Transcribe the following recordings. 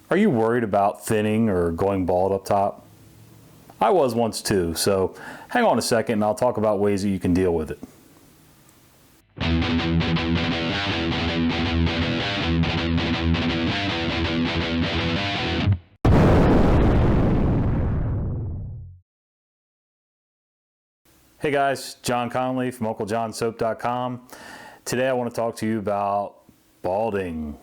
Are you worried about thinning or going bald up top? I was once too, so hang on a second and I'll talk about ways that you can deal with it. Hey guys, John Connolly from UncleJohnSoap.com. Today I want to talk to you about balding.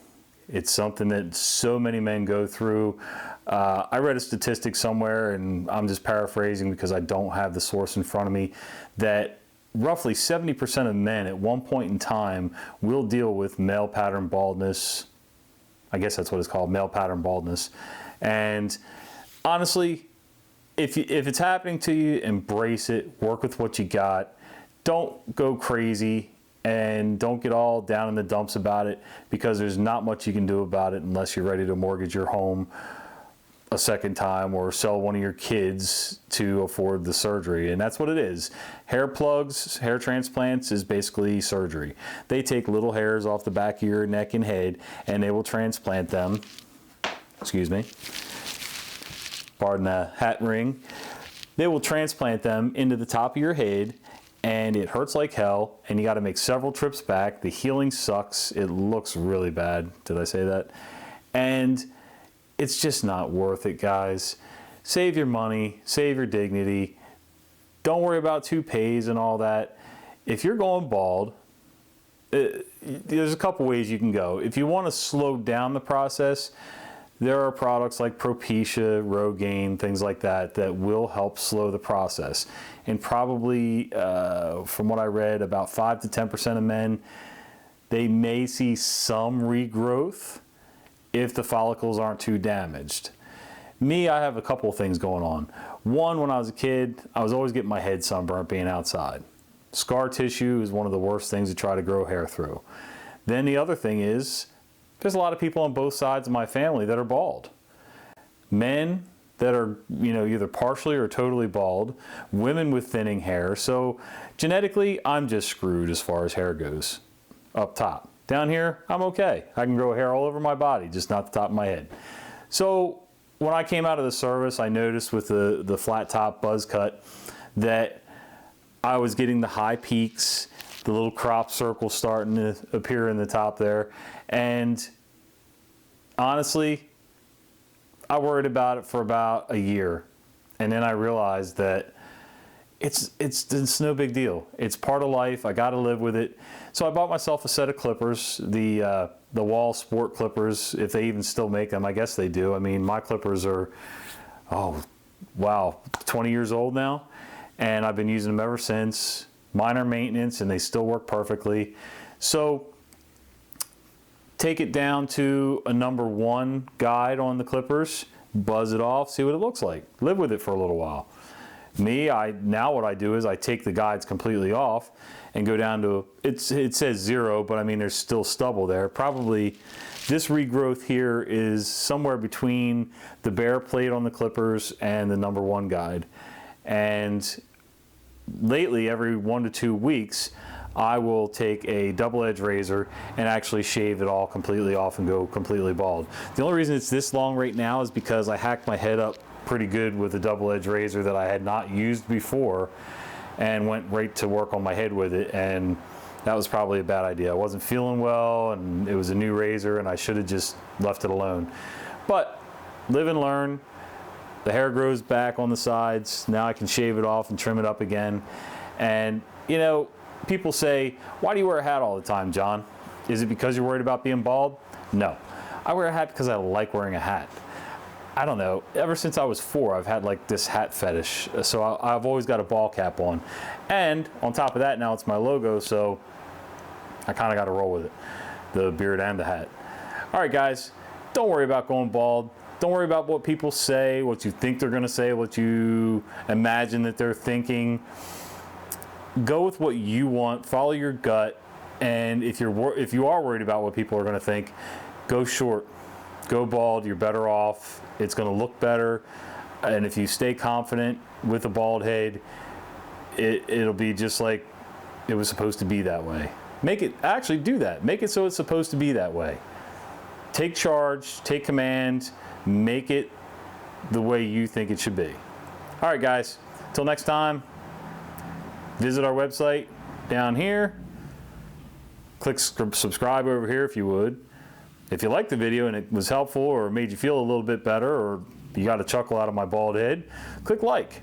It's something that so many men go through. I read a statistic somewhere, and I'm just paraphrasing because I don't have the source in front of me, that roughly 70% of men at one point in time will deal with male pattern baldness. I guess that's what it's called, male pattern baldness. And honestly, if it's happening to you, embrace it, work with what you got. Don't go crazy and don't get all down in the dumps about it, because there's not much you can do about it unless you're ready to mortgage your home a second time or sell one of your kids to afford the surgery. And that's what it is. Hair plugs, hair transplants is basically surgery. They take little hairs off the back of your neck and head and they will transplant them. Excuse me. Pardon the hat ring. They will transplant them into the top of your head, and it hurts like hell, and you got to make several trips back. The healing sucks. It looks really bad. Did I say that? And it's just not worth it, guys. Save your money, save your dignity. Don't worry about toupees and all that. If you're going bald, there's a couple ways you can go. If you want to slow down the process, there are products like Propecia, Rogaine, things like that that will help slow the process. And probably, from what I read, about 5 to 10% of men, they may see some regrowth if the follicles aren't too damaged. Me, I have a couple of things going on. One, when I was a kid, I was always getting my head sunburnt being outside. Scar tissue is one of the worst things to try to grow hair through. Then the other thing is, there's a lot of people on both sides of my family that are bald. Men that are, either partially or totally bald, women with thinning hair. So genetically, I'm just screwed as far as hair goes up top. Down here, I'm okay. I can grow hair all over my body, just not the top of my head. So when I came out of the service, I noticed with the flat top buzz cut that I was getting the high peaks, the little crop circle starting to appear in the top there. And honestly, I worried about it for about a year. And then I realized that it's no big deal. It's part of life. I got to live with it. So I bought myself a set of clippers, the Wahl Sport clippers, if they even still make them. I guess they do. I mean, my clippers are, 20 years old now. And I've been using them ever since. Minor maintenance, and they still work perfectly. So take it down to a number 1 guide on the clippers, buzz it off, see what it looks like. Live with it for a little while. Now what I do is I take the guides completely off and go down to, it says 0, but I mean there's still stubble there. Probably this regrowth here is somewhere between the bare plate on the clippers and the number 1 guide. And lately, every 1 to 2 weeks, I will take a double-edged razor and actually shave it all completely off and go completely bald. The only reason it's this long right now is because I hacked my head up pretty good with a double-edged razor that I had not used before and went right to work on my head with it, and that was probably a bad idea. I wasn't feeling well, and it was a new razor, and I should have just left it alone. But live and learn. The hair grows back on the sides. Now I can shave it off and trim it up again. And, people say, why do you wear a hat all the time, John? Is it because you're worried about being bald? No. I wear a hat because I like wearing a hat. I don't know. Ever since I was 4, I've had like this hat fetish. So I've always got a ball cap on. And on top of that, now it's my logo, so I kind of got to roll with it. The beard and the hat. All right, guys, don't worry about going bald. Don't worry about what people say, what you think they're going to say, what you imagine that they're thinking. Go with what you want, follow your gut, and if you are worried about what people are going to think, go short, go bald. You're better off. It's going to look better, and if you stay confident with a bald head, it'll be just like it was supposed to be that way. Make it actually do that. Make it so it's supposed to be that way. take charge, take command, make it the way you think it should be. All right, guys, until next time, visit our website down here. Click subscribe over here if you would. If you liked the video and it was helpful or made you feel a little bit better, or you got a chuckle out of my bald head, click like.